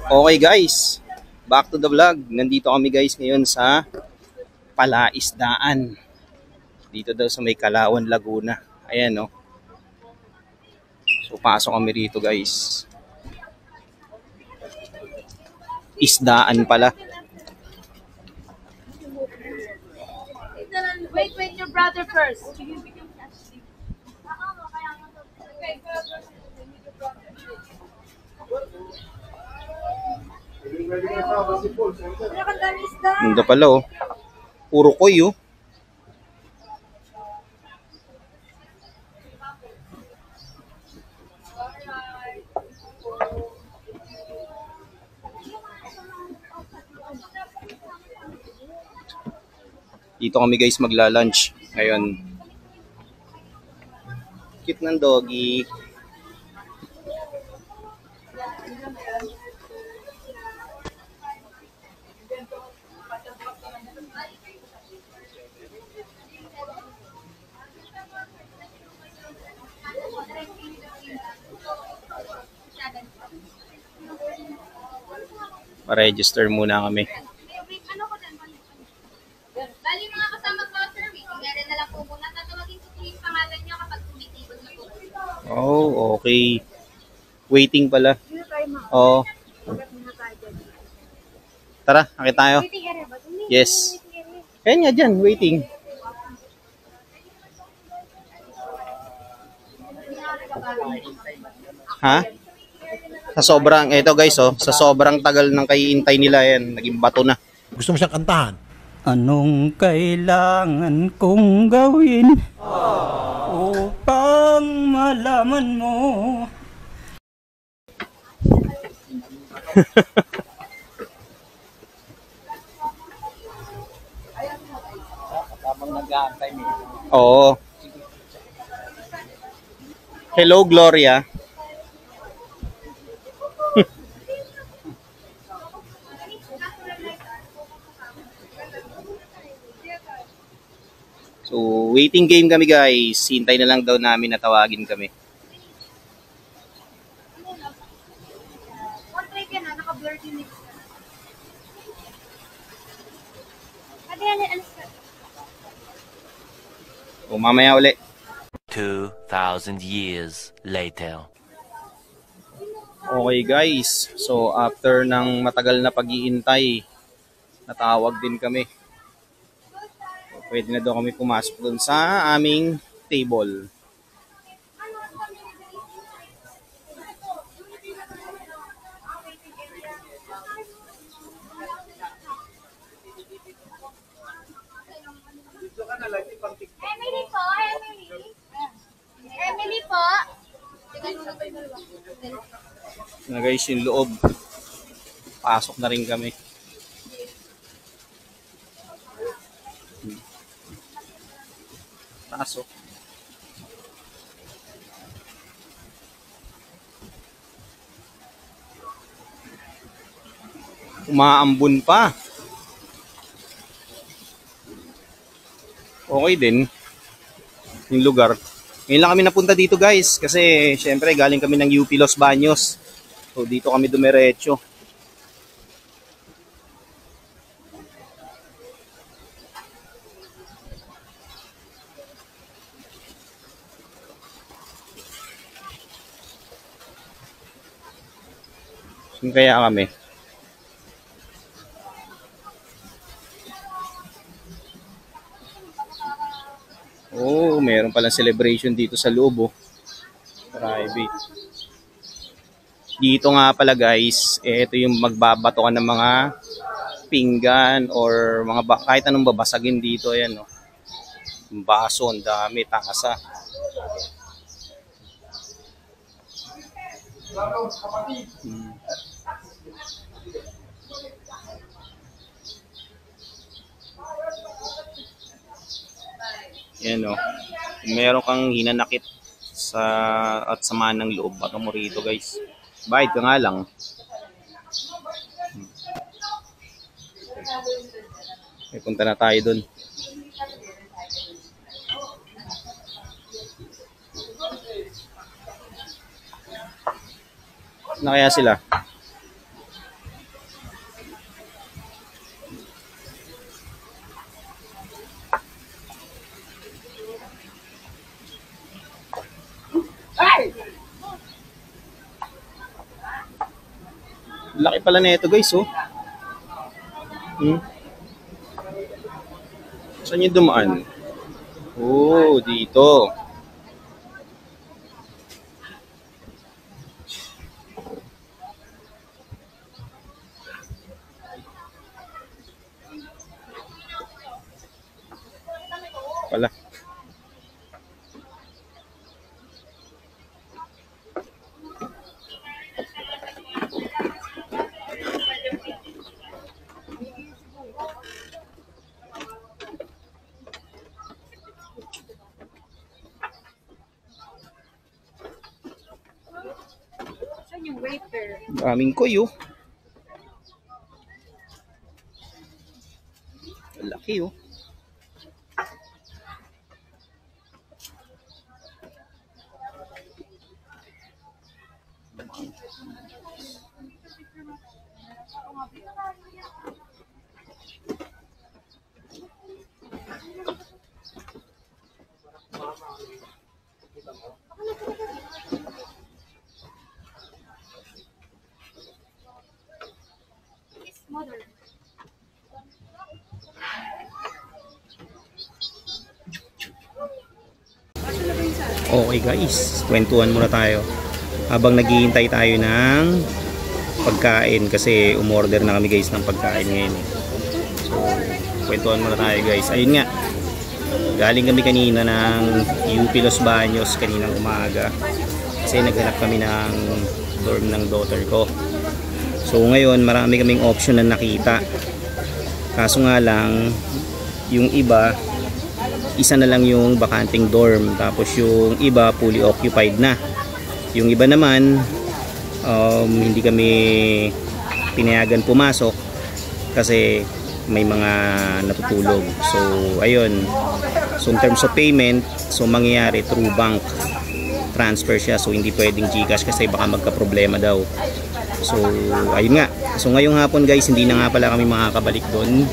Okay guys, back to the vlog. Nandito kami guys ngayon sa Palaisdaan. Dito daw sa may Kalawan, Laguna. Ayan no. So pasok kami rito guys. Isdaan pala. Wait, your brother first. Mundo pala oh. Puro koy oh. Dito kami guys magla-lunch ngayon. Cute ng doggy. Pa-register muna kami. Bali mga kasama ko, sir, meron na lang po muna. Tatawagin ko po yung pangalan nyo kapag tumitibod na po. Oh, okay. Waiting pala. Oh. Tara, akit tayo. Yes. Kaya nga dyan, waiting. Ha? Sa sobrang, eto guys oh, sa sobrang tagal ng kaiintay nila yan, naging bato na. Gusto mo siyang kantahan? Anong kailangan kong gawin upang malaman mo? Oo. Hello, Gloria. So, waiting game kami guys. Hintay na lang daw namin na tawagin kami. One try ka na, naka-blur din next. O, mamaya uli. 2,000 years later. Okay guys. So, after ng matagal na pag-iintay, natawag din kami. Pwede na daw kami pumasok dun sa aming table. Emily po, Emily po. Na guys, yung loob. Pasok na rin kami. Pasok. Umaambon pa. Okay din yung lugar. Ngayon lang kami napunta dito guys kasi syempre galing kami ng UP Los Baños. So dito kami dumiretso. Kaya kami. Oh, meron palang celebration dito sa loob oh. Private. Dito nga pala guys, ito yung magbabato ka ng mga pinggan or mga kahit anong babasagin dito. Ayan oh. Baso, ang dami, tasa. Yan o. Kung meron kang hinanakit sa at sama ng loob, bato mo rito guys. Bayad ka nga lang. Punta na tayo dun. Na kaya sila? Laki pala na ito guys, oh. Saan yung dumaan? Oh, dito. Pala. Yung waiter. Maraming koy, oh. Laki, oh. Mother. Okay guys, kwentuhan muna tayo habang naghihintay tayo ng pagkain kasi umorder na kami guys ng pagkain ngayon. So, kwentuhan muna tayo guys. Ayun nga, galing kami kanina ng UP Los Baños kaninang umaga kasi naghanap kami ng dorm ng daughter ko. So ngayon marami kaming option na nakita, kaso nga lang yung iba, isa na lang yung bakanting dorm, tapos yung iba fully occupied na. Yung iba naman hindi kami pinayagan pumasok kasi may mga natutulog. So ayun, so in terms of payment, so mangyayari through bank transfer siya, so hindi pwedeng GCash kasi baka magka-problema daw. So ayun nga, so ngayong hapon guys hindi na nga pala kami makakabalik doon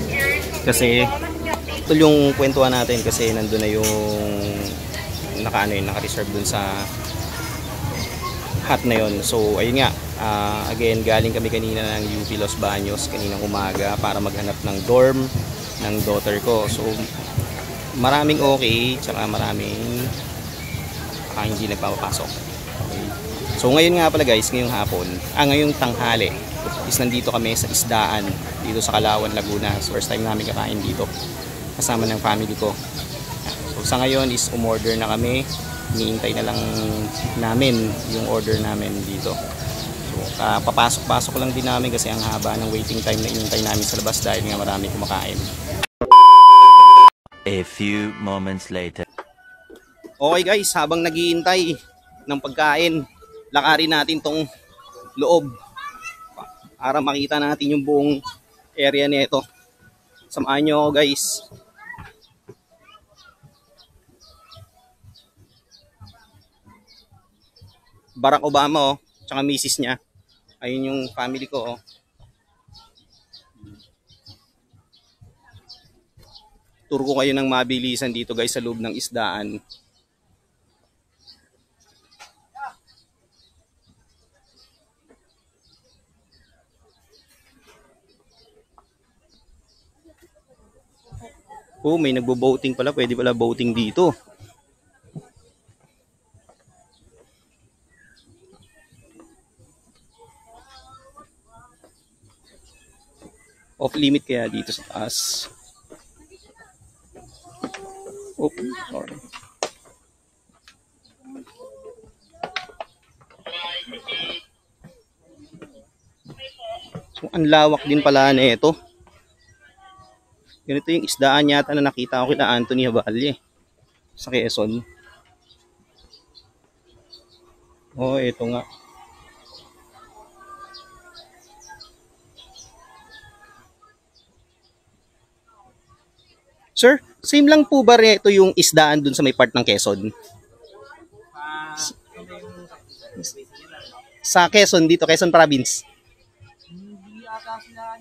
kasi ito yung kwentuhan natin kasi nandun na yung naka-reserve dun sa hut na yon. So ayun nga, again galing kami kanina ng UP Los Baños kaninang umaga para maghanap ng dorm ng daughter ko. So maraming okay, tsaka maraming hindi nagpapapasok. Okay. So ngayon nga pala guys, ngayong hapon, ngayong tanghali is nandito kami sa isdaan dito sa Calauan, Laguna. So, first time namin kakain dito kasama ng family ko. So sa ngayon is umorder na kami, iniintay na lang namin yung order namin dito. So papasok-pasok lang din namin kasi ang haba ng waiting time na inintay namin sa labas dahil nga marami kumakain. A few moments later. Okay guys, habang naghihintay ng pagkain, lakarin natin tong loob para makita natin yung buong area nito. Samahan nyo ako guys. Barack Obama, oh, tsaka misis niya. Ayun yung family ko, oh. Tour ko kayo ng mabilisan dito guys sa loob ng isdaan. Oh, may nagbo-boating pala. Pwede pala boating dito. Off limit kaya dito sa taas. Oh, sorry. So, ang lawak din pala na ito. Ganito yung isdaan yata na nakita ko kina Anthony Haballe sa Quezon. Oh, ito nga. Sir, same lang po ba ito yung isdaan dun sa may part ng Quezon? Sa Quezon dito, Quezon Province. Hindi ata sila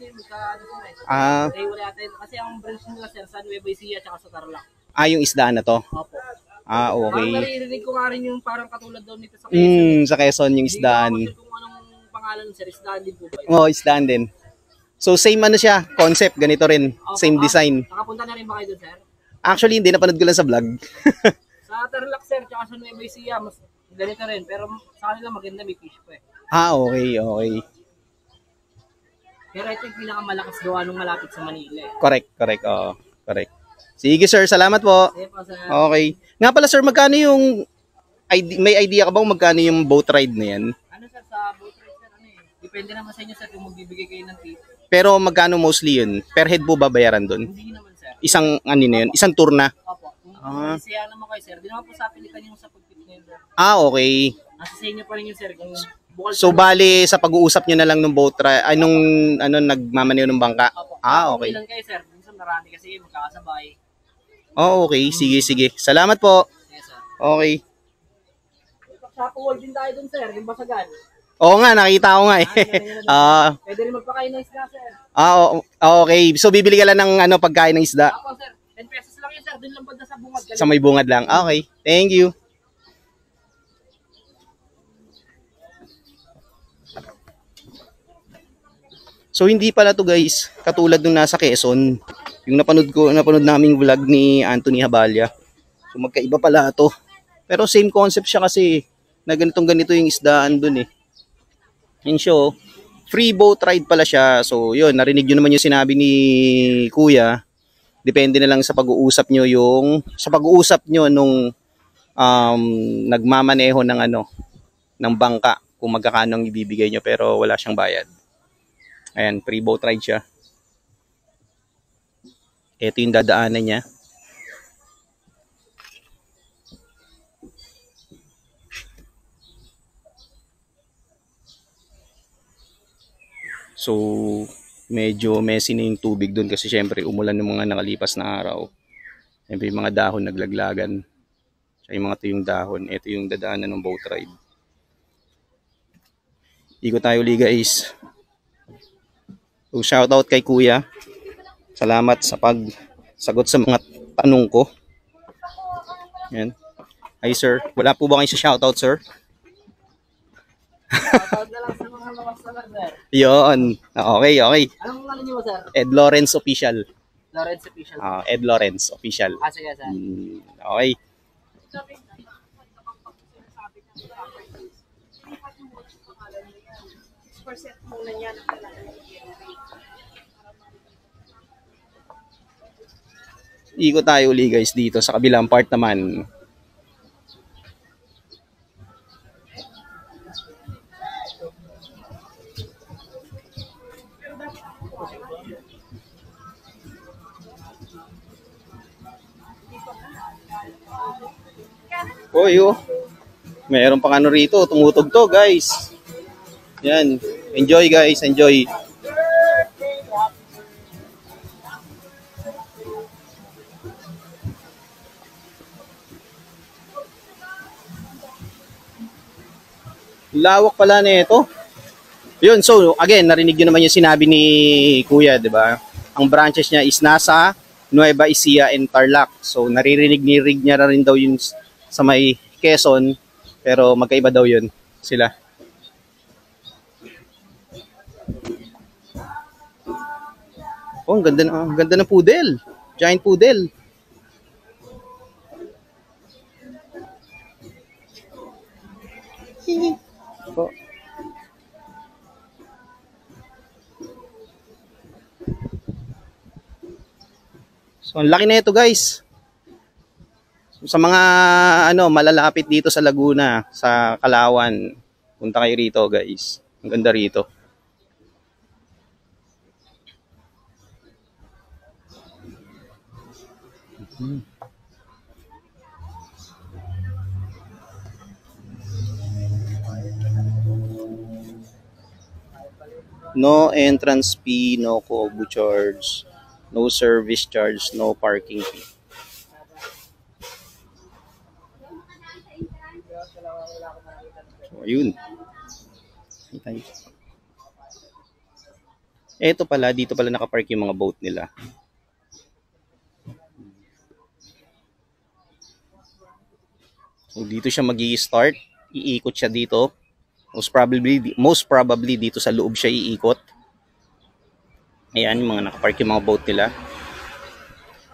kasi ang branch nila sir sa Nueva Ecija at sa Tarlac. Yung isdaan na to? Opo. Okay. Parang naririnig ko nga rin yung parang katulad daw nito sa Quezon. Sa Quezon yung isdaan. Hindi ko kung anong pangalan pangalan sir, isdaan din po ba? Oh, isdaan din. So same ano siya, concept, ganito rin. Same design. Nakapunta na rin ba kayo doon sir? Actually, hindi napanood ko lang sa vlog. Sa Tarlac sir, tsaka sa Nueva Ecija, mas ganito rin. Pero sa kanila maganda, may fish pa eh. Okay, okay. Pero ito yung pinakamalakas gawa nung malapit sa Manila eh. Correct, correct. Oo, correct. Sige sir, salamat po. Sige po sir. Okay. Nga pala sir, magkano yung may idea ka bang magkano yung boat ride na yan? Ano sir, sa boat ride sir, ano eh. Depende naman sa inyo sir kung magbibigay kayo ng tip. Pero magkano mostly yun? Per head po babayaran doon? Hindi naman sir. Isang ano na yun? Isang tour na? Opo. Kung siya naman kayo sir, di naman po sa pilitan yung sa pagpip ngayon sir. Okay. Nasa sa inyo pa rin yun sir. Kung bukal So bali sa pag-uusap nyo na lang ng boat ride, ay nung ano, nagmamaneho ng bangka? Opo. Okay. Kung ilan kayo sir, minsan marami kasi magkakasabay. Okay. Sige, sige. Salamat po. Yes sir. Okay. Sa World din tayo dun sir, yung basagan. Oo nga, nakita ko nga eh. Pwede rin magpakain ng isda sir. Okay. So bibili ka lang ng ano, pagkain ng isda? Ako sir, 10 pesos lang yun sir, dun lang banda sa bungad. Sa may bungad lang. Okay. Thank you. So hindi pala to guys, katulad nung nasa Quezon. Yung napanood naming vlog ni Anthony Habalya. So magkaiba pala to. Pero same concept siya kasi na ganito yung isdaan dun eh. Yun siya, free boat ride pala siya. So yun, narinig nyo naman yung sinabi ni Kuya. Depende na lang sa pag-uusap nyo nung nagmamaneho ng ano, ng bangka kung magkakano ang ibibigay nyo pero wala siyang bayad. Ayan, free boat ride siya. Ito yung dadaanan niya. So, medyo messy na yung tubig doon kasi syempre umulan ng mga nakalipas na araw. Syempre yung mga dahon naglaglagan. Siya yung mga tuyong dahon. Ito yung dadaanan ng boat ride. Ikot tayo ulit guys. So, shoutout kay Kuya. Salamat sa pagsagot sa mga tanong ko. Yan. Hi sir. Wala po ba kayo sa shoutout sir? Tawag na lang sa mga makasalan sir. Yun. Okay, okay. Anong ano niyo sir? Ed Lawrence Official. Lawrence Official. Ed Lawrence Official. Sige sir. Okay. Ikot tayo uli guys dito sa kabilang part naman. Oh. Mayroon pang ano rito, tumutugtog guys. Yan. Enjoy guys, enjoy. Lawak pala nito. Yun, so again, narinig niyo naman yung sinabi ni Kuya, 'di ba? Ang branches niya is nasa Nueva Ecija and Tarlac. So naririnig ni Rig niya rin daw yun sa may Quezon, pero magkaiba daw yun sila. Oh, ang ganda ng poodle. Giant poodle. Oh. So, ang laki na ito, guys. Sa mga malalapit dito sa Laguna, sa Kalawan, punta kayo rito, guys. Ang ganda rito. No entrance fee, no cobo charge, no service charge, no parking fee. So, ayun. Ito pala, dito pala nakapark yung mga boat nila. So, dito siya magi-start. Iikot siya dito. Most probably dito sa loob siya iikot. Ayan, yung mga nakapark yung mga boat nila.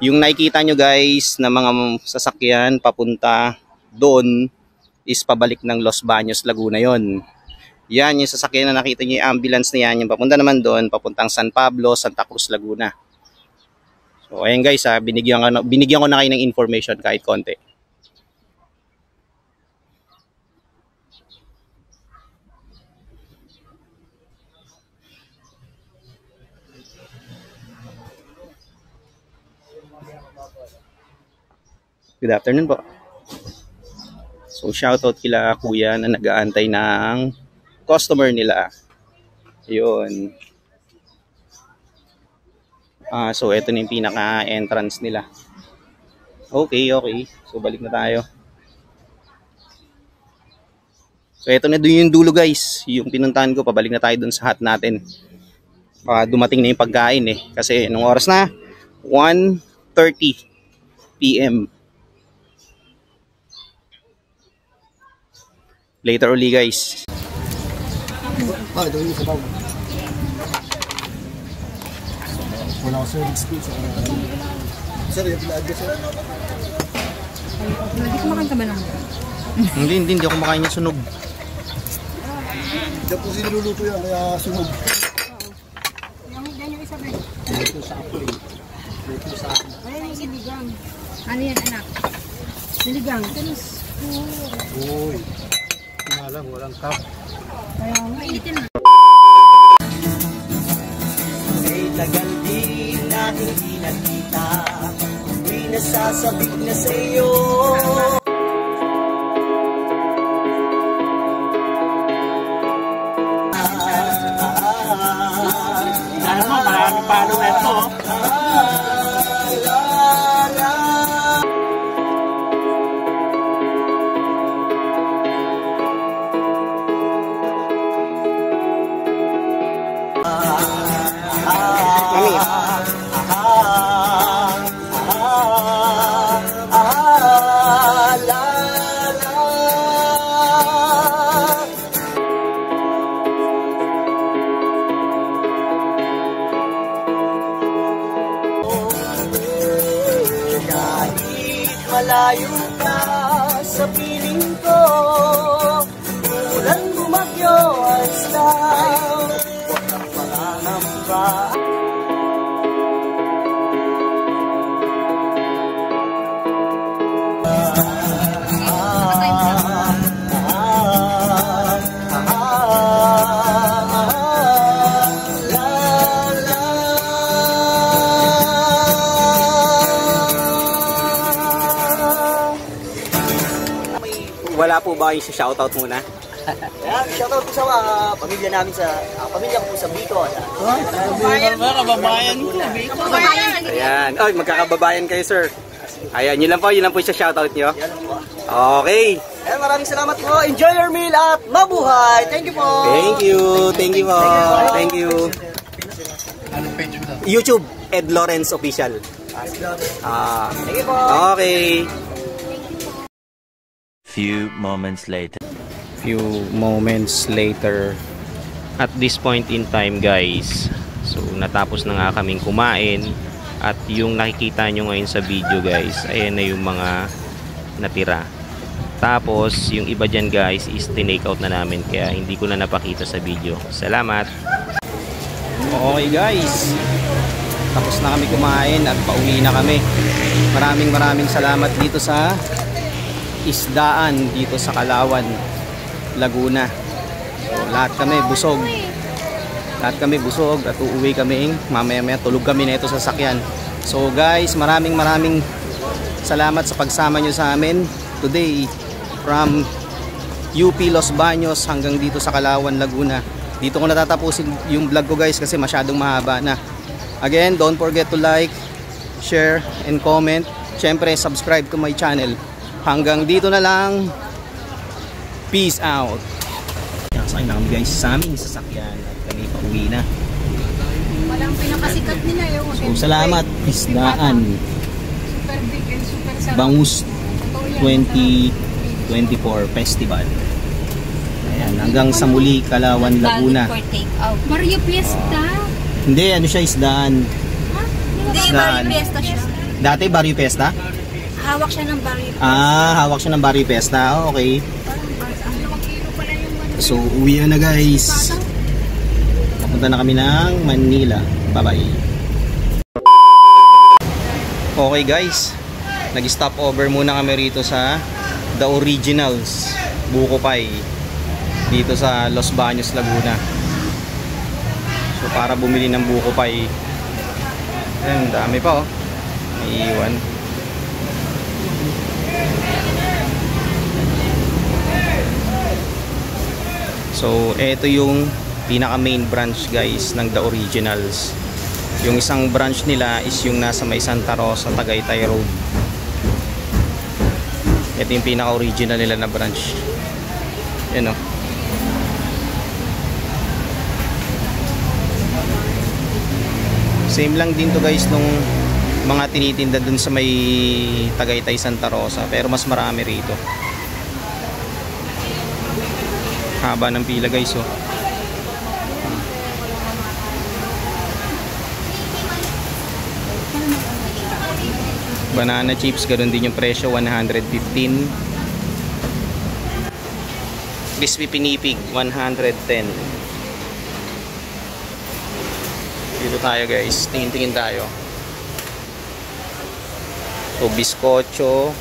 Yung nakikita nyo guys na mga sasakyan papunta doon is pabalik ng Los Baños, Laguna yon. Yan yung sasakyan na nakita nyo, yung ambulance na yan, yung papunta naman doon, papuntang San Pablo, Santa Cruz, Laguna. So ayan guys, binigyan ko na kayo ng information kahit konti. Good afternoon po. So shoutout kila kuya na nag-aantay ng customer nila. Yun. So ito na yung pinaka-entrance nila. Okay. So balik na tayo. So ito na doon yung dulo guys. Yung pinuntahan ko, pabalik na tayo dun sa hut natin. Dumating na yung pagkain eh. Kasi nung oras na, 1:30 PM. Later uli guys. Ito yung sabaw. Wala ko service speech. Sir, yung pinaadya sir. Hindi kumakain ka ba lang? Hindi ako makain yung sunog. Diyan po sinululuto yan, kaya sunog. Yung isa ba? Ito sa apoy. Ito sa akin. Ay, yung siligang. Ano yan anak? Siligang. Uy. Walang cup. Kaya maitin na. May tagal din natin di nakita. May nasasabik na sa iyo. Alam mo, marami paano na ito. Malayo ka sa piling ko, ulan bumagyo ay lang, huwag kang pangangamba. Wala po ba yung shoutout muna? Ayan, shoutout po sa pamilya namin pamilya ko po sa Bicol. Kababayan ko, Bicol. Ayan. Oy, magkakababayan kayo sir. Ayan, yun lang po yung shoutout nyo. Okay. Ayan, maraming salamat po. Enjoy your meal at mabuhay. Thank you po. Thank you po. Thank you. YouTube, Ed Lawrence Official. Thank you po. Okay. Few moments later. At this point in time guys, so natapos na nga kaming kumain. At yung nakikita nyo ngayon sa video guys, ayan na yung mga natira. Tapos yung iba dyan guys is tinake out na namin, kaya hindi ko na napakita sa video. Salamat. Okay guys, tapos na kami kumain at pauwi na kami. Maraming salamat dito sa isdaan dito sa Kalawan, Laguna. So, lahat kami busog at uuwi kami. Mamaya tulog kami na ito sa sakyan. So guys, maraming salamat sa pagsama nyo sa amin today from UP Los Baños hanggang dito sa Kalawan, Laguna. Dito ko natatapusin yung vlog ko guys kasi masyadong mahaba na. Again, don't forget to like, share, and comment. Syempre, subscribe to my channel. Hanggang dito na lang. Peace out. Sakay na kami guys sa aming sasakyan at kami pauwi na. Walang pinakasikat nila yung So salamat Isdaan super big and super sarap. Bangus 2024 Festival. Ayan. Yan, hanggang sa muli, Kalawan, Laguna. For take out. Mario Fiesta. Hindi, ano siya, isdaan. Hindi, Mario Fiesta siya. Dati, Barrio Fiesta? Hawak siya ng Mario Fiesta. Hawak siya ng Barrio Fiesta. Oh, okay. So, uwi na guys. Papunta na kami ng Manila. Bye-bye. Okay guys. Nag-stop over muna kami rito sa The Originals, Buko Pie. Dito sa Los Baños, Laguna. So, para bumili ng Buko Pie. Ayan, dami pa oh. May iwan. So, ito yung pinaka main branch guys ng The Originals. Yung isang branch nila is yung nasa may Santa Rosa, Tagaytay Road. Ito yung pinaka original nila na branch. Yan o. Same lang din to guys nung mga tinitinda dun sa may Tagaytay, Santa Rosa, pero mas marami rito. Haba ng pila guys oh. Banana chips, ganoon din yung presyo, 115. Crispy pinipig, 110. Dito tayo guys, tingin-tingin tayo. So biskotso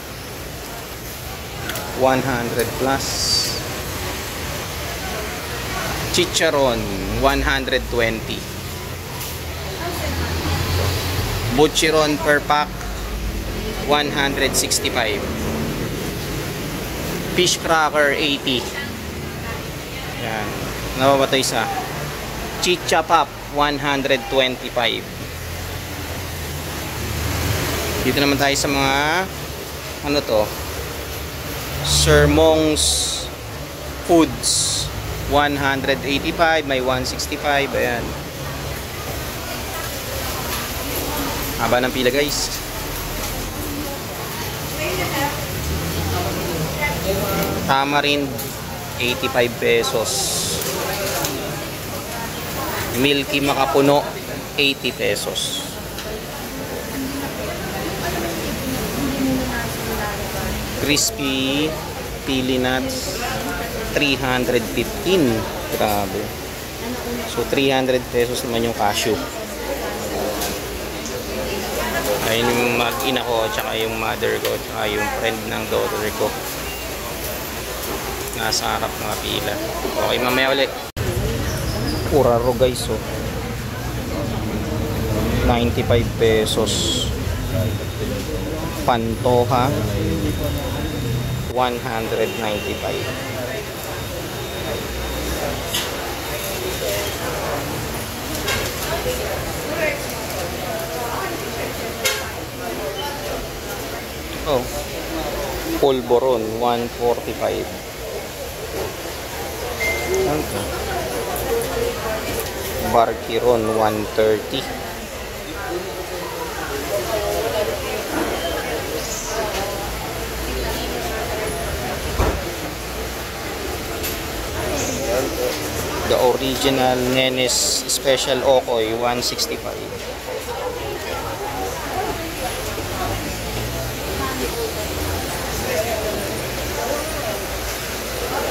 100 plus. Chicharon 120. Butcheron per pack 165. Fish cracker 80. Yan. Nababatay sa Chicha Pop 125. Dito naman tayo sa mga ano to, Sir Mong's Foods 185, may 165. Ayan. Haba ng pila guys. Tamarind 85 pesos. Milky Makapuno 80 pesos. Crispy Pili Nuts 315. Grabe. So 300 pesos naman yung cashew. Ayun yung mag-ina ko, tsaka yung mother ko, tsaka yung friend ng daughter ko. Nasa harap mga pila. Okay, mamaya ulit. Puraro guys oh. 95 pesos. Pantoha 195. Oh, Polvoron 145. Okay. Barkiron 130. The Original Nenes Special Okoy 165.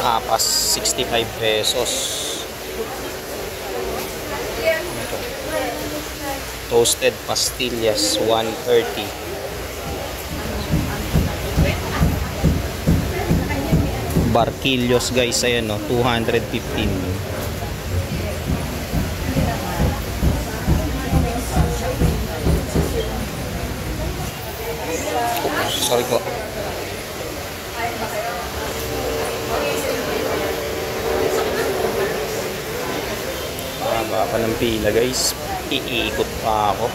Apas 65 pesos. Toasted pastillas 130. Barquillos guys, ayan no, 215. Sorry po. Haba pa ng pila guys. Iikot pa ako.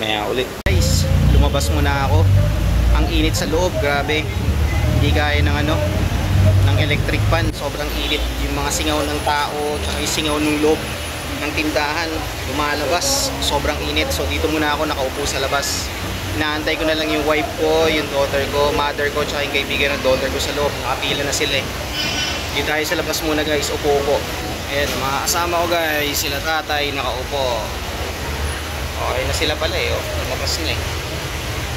Maya ulit. Guys, lumabas muna ako. Ang init sa loob, grabe. Hindi gaya ng ano, ng electric fan. Sobrang init. Yung mga singaw ng tao, tsaka yung singaw ng loob ng tindahan, lumalabas. Sobrang init. So dito muna ako nakaupo sa labas. Inaantay ko na lang yung wife ko, yung daughter ko, mother ko, tsaka yung kaibigan ng daughter ko sa loob. Nakapila na sila eh. Dito tayo sa labas muna guys, upo-upo. Ayan, mga kasama ko guys, sila tatay, nakaupo. Okay na sila pala eh, oh. Lumabas na eh.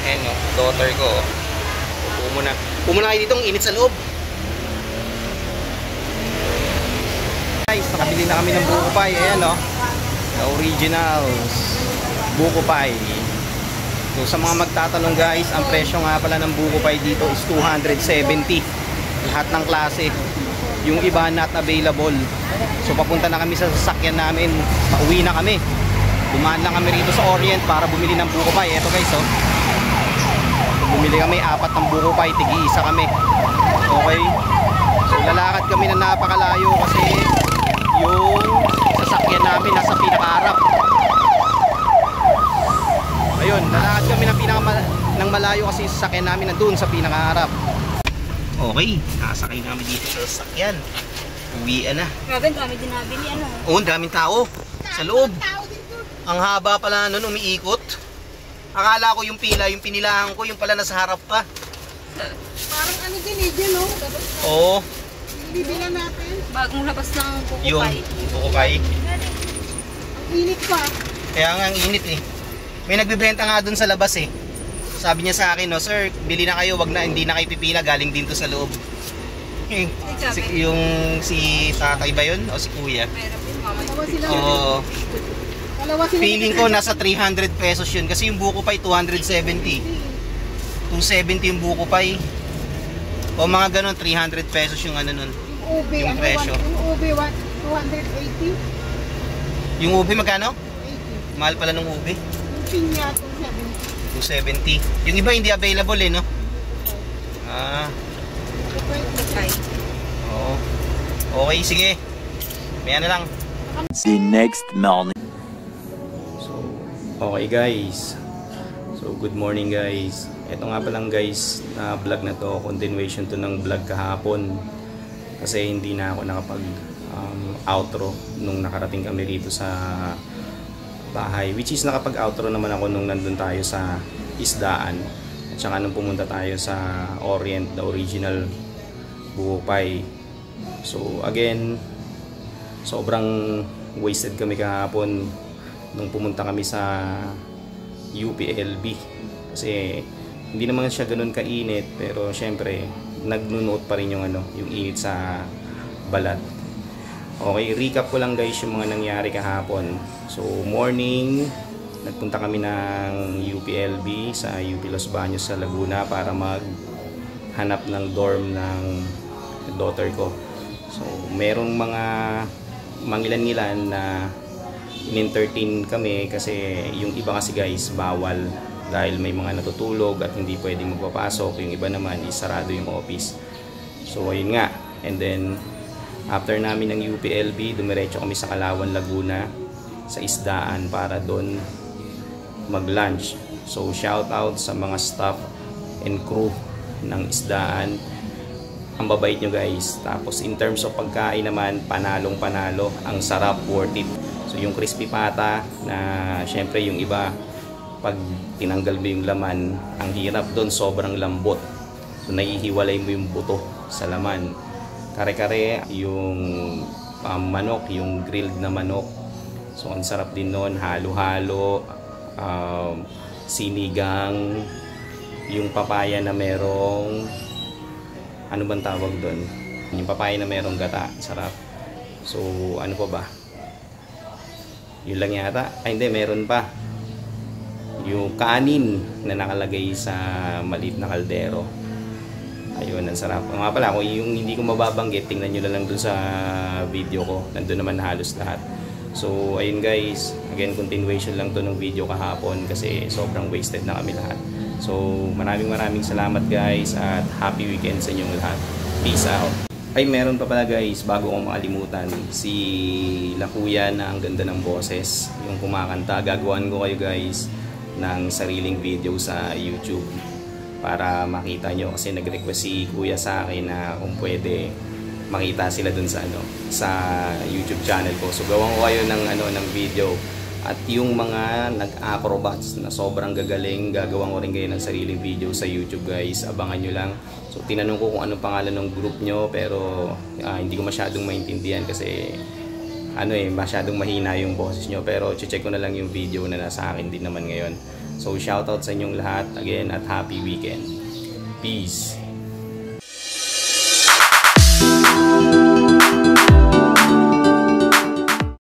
Ayan o, daughter ko. Upo muna. Upo muna kayo dito, ang init sa loob. Guys, nakabili na kami ng buko pie. Ayan o, the originals buko pie. So sa mga magtatanong guys, ang presyo nga pala ng buko pie dito is 270. Lahat ng klase. Yung iba not available. So papunta na kami sa sasakyan namin. Pauwi na kami. Dumaan lang kami rito sa Orient para bumili ng buko pie. Eto guys oh. Bumili kami 4 ng buko pie, tig-isa kami. Okay. So lalakad kami na napakalayo kasi yung sasakyan namin nasa pinakaharap. Ayun, lalakad kami ng malayo kasi yung sasakyan namin nandun sa pinakaharap. Okay, nakasakay namin dito sa sasakyan. Uwian na. Grabe, dami din nabili, ano? Oo, daming tao sa loob. Ang haba pala nun, umiikot. Akala ko yung pila, yung pinilahan ko, yung pala nasa harap pa. Parang ano din eh, dyan, no? Oo. Bibilan natin. Bagong labas ng buko Yung pie. buko pie. Ang init pa. Kaya nga ang init eh. May nagbibenta nga dun sa labas eh. Sabi niya sa akin, no, sir, bili na kayo, wag na, hindi na kayo pipila, galing din to sa loob. Yung si tatay ba yun? O si kuya? Oo. Feeling ko nasa 300 pesos yun kasi yung buko pie 270. 270 yung buko pie. O mga ganun, 300 pesos yung ano nun. Yung presyo. Yung ube, 280. Yung ube magkano? 80. Mahal pala ng ube. Yung pinya, 270. Yung iba hindi available eh, no? Ah. Oo. Okay, sige. May ano lang. The next morning. So, okay guys. So, good morning guys. Ito nga palang guys, na vlog na to, continuation to ng vlog kahapon. Kasi hindi na ako nakapag outro nung nakarating kami rito sa bahay, which is nakapag-outro naman ako nung nandun tayo sa isdaan at saka nung pumunta tayo sa Orient, the original buko pie. So again, sobrang wasted kami kahapon nung pumunta kami sa UPLB kasi hindi naman siya ganun kainit, pero syempre nagnunuot pa rin yung yung init sa balat. Okay, recap ko lang guys yung mga nangyari kahapon. So, morning, nagpunta kami ng UPLB sa UP Los Baños sa Laguna para maghanap ng dorm ng daughter ko. So, merong mga mangilan-ngilan na in-entertain kami kasi yung iba kasi guys, bawal dahil may mga natutulog at hindi pwedeng magpapasok. Yung iba naman, isarado yung office. So, ayun nga. And then, after namin ng UPLB, dumiretso kami sa Kalawan, Laguna sa isdaan para doon mag-lunch. So shout out sa mga staff and crew ng isdaan. Ang babait nyo guys. Tapos in terms of pagkain naman, panalong panalo. Ang sarap, worth it. So yung crispy pata na syempre yung iba pag tinanggal mo yung laman, ang hirap doon, sobrang lambot. So naihiwalay mo yung buto sa laman. Kare-kare, yung manok, yung grilled na manok. So, ang sarap din nun. Halo-halo, sinigang, yung papaya na merong, ano bang tawag doon? Yung papaya na merong gata, sarap. So, ano pa ba? Yun lang yata. Ay, hindi, meron pa. Yung kanin na nakalagay sa maliit na kaldero. Ayun, ang sarap. Nga pala, kung yung hindi ko mababanggit, tingnan nyo na lang dun sa video ko. Nandun naman halos lahat. So, ayun guys. Again, continuation lang to ng video kahapon kasi sobrang wasted na kami lahat. So, maraming salamat guys at happy weekend sa inyong lahat. Peace out. Ay, meron pa pala guys, bago kong makalimutan, si La Kuya na ang ganda ng boses, yung kumakanta. Gagawan ko kayo guys ng sariling video sa YouTube para makita nyo kasi nag-request si kuya sa akin na kung pwede makita sila dun sa sa YouTube channel ko. So gawan ko kayo ng ng video At yung mga nag-acrobats na sobrang gagaling, gagawan ko rin kayo ng sariling video sa YouTube guys. Abangan nyo lang. So tinanong ko kung anong pangalan ng group nyo, pero hindi ko masyadong maintindihan kasi masyadong mahina yung boses nyo. Pero check ko na lang yung video na nasa akin din naman ngayon. So shoutout sa inyong lahat again at happy weekend. Peace!